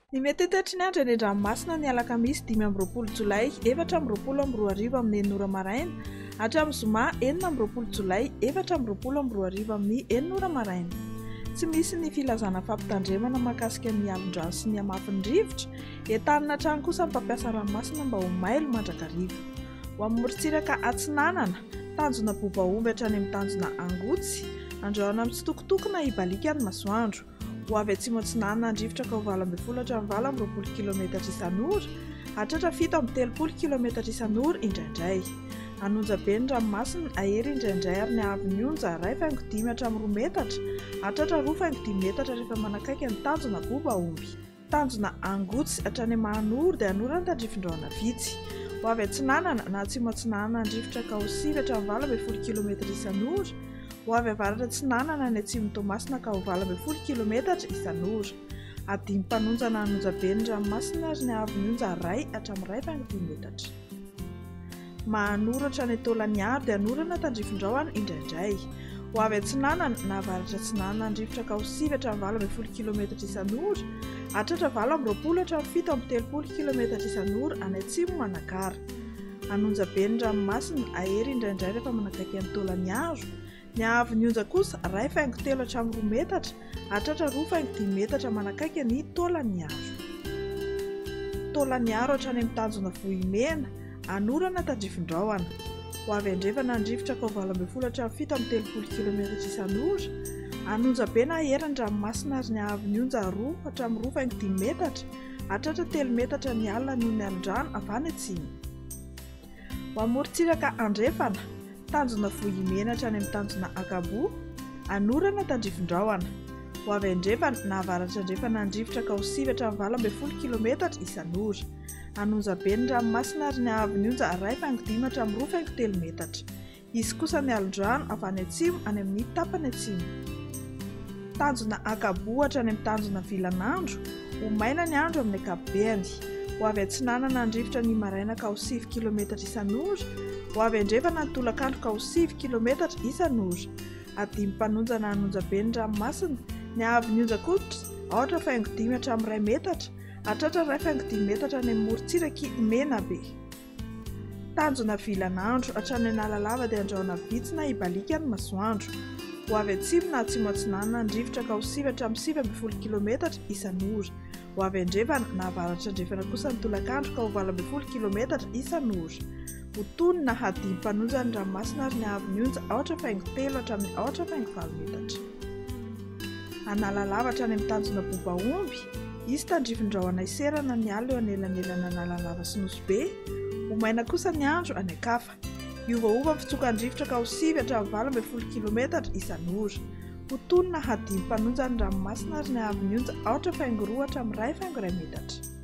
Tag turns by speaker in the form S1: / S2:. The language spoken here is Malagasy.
S1: Ny mety tetry ny andro eny an-dranomasina ny alakamisy 5 Jolay 4:20 amin'ny 9 maraina hatramin'ny zoma 4 Jolay 4:20 amin'ny 9 maraina. Tsy misy ny filazana fampitandremana mahakasika ny alondrano sy ny hamafin'ny rivotra, entanina hatrany kosa ny mpampiasa ranomasina mba ho mailo mandrakariva. Ho amin'ny morontsiraka Atsinanana, tanjona Bobaomby hatrany amin'ny tanjona Angotsy, andrahona amin'ny tsitokotokona Ibalika ny masoandro. Ho avy atsimo Atsinanana ny rivotra ka ho 20 km isan'ora, hatratra 7 km isan'ora indraindray. Anonja be ny ranomasina ahery indraindray ary ny haavon'ny onja 2.5 hatramin'ny 2 metatra, hatratra 2.5 metatra rehefa manakaiky ny tanjona Bobaomby. Tanjona Angotsy hatrany Mahanoro dia hanorana tandrifin-drahona vitsy. Ho avy Atsinanana na atsimo Atsinanana ny rivotra ka ho 7 km isan'ora, ho avy avaratra Atsinanana ny atsimo Toamasina ka ho 20 km isan'ora. Adimy mpanonja na anonja be ny ranomasina ary ny haavon'ny onja 1 hatramin'ny 2.5 metatra. Mahanoro hatrany Taolagnaro dia hanorana tandrifin-drahona indraindray. Ho avy Atsinanana na avaratra Atsinanana ny rivotra ka ho 7 km isan'ora, hatratra 20 hatramin'ny 70 km isan'ora any atsimo Manakara. Anonja be ny ranomasina ahery indraindray rehefa manakaiky ny Taolagnaro. Ny haavon'ny onja kosa 2.3 hatramin'ny 2 metatra, hatratra 2.5 metatra manakaiky ny Taolagnaro. Taolagnaro hatrany amin'ny tanjona Vohimena, hanorana tandrifin-drahona. Ho avy andrefana ny rivotra ka ho 20 hatramin'ny 70 km isan'ora, anonja be na ahery ny ranomasina ary ny haavon'ny onja 2 hatramin'ny 2.5 metatra, hatratra 3 metatra ny alina noho ny alondrano avy any atsimo. Ho amin'ny morontsiraka Andrefana, tanjona Vohimena hatrany amin'ny tanjona Akabo, hanorana tandrifin-drahona. Ho avy andrefana na avaratra andrefana ny rivotra ka ho 7 km isan'ora, anonja be ny ranomasina ary ny haavon'ny onja 2.5 hatramin'ny 2.3 metatra. Izy kosa ny alondrano avy any atsimo any amin'ny tapany atsimo. Tanjona Akabo hatrany amin'ny tanjona Vilanandro, ho maina ny andro amin'ny ankapobeny. Ho avy Atsinanana ny rivotra ny maraina ka ho 7 km isan'ora, ho avy andrefana ny tolakandro ka ho 7 km isan'ora. Adimy mpanonja na anonja be ny ranomasina, ny haavon'ny onja kosa 8.5 hatramin'ny 2 metatra, hatratra 2.5 metatra any amin'ny morontsiraka Menabe. Tanjona Vilanandro hatrany Analalava dia andrahona vitsy na Ibalika ny masoandro. Ho avy atsimo na atsimo Atsinanana ny rivotra ka ho 7 km isan'ora. Ho avy andrefana na avaratra andrefana kosa ny tolakandro ka ho 20 km isan'ora. Ho tony na hadimy mpanonja ny ranomasina ary ny haavon'ny onja 8.3 hatramin'ny 8.5 metatra. Analalava hatrany amin'ny tanjona Bobaomby, izy tandrifin-drahona iserana ny alina eo anelanelana Analalava sy Nosy. Ho maina kosa ny andro any Ankafa. Iovaova ny fitsokan'ny rivotra ka ho 7 hatramin'ny 20 km isan'ora. Ho tony na hadimy mpanonja ny ranomasina ary ny haavon'ny onja 8.2 hatramin'ny 2.2 metatra.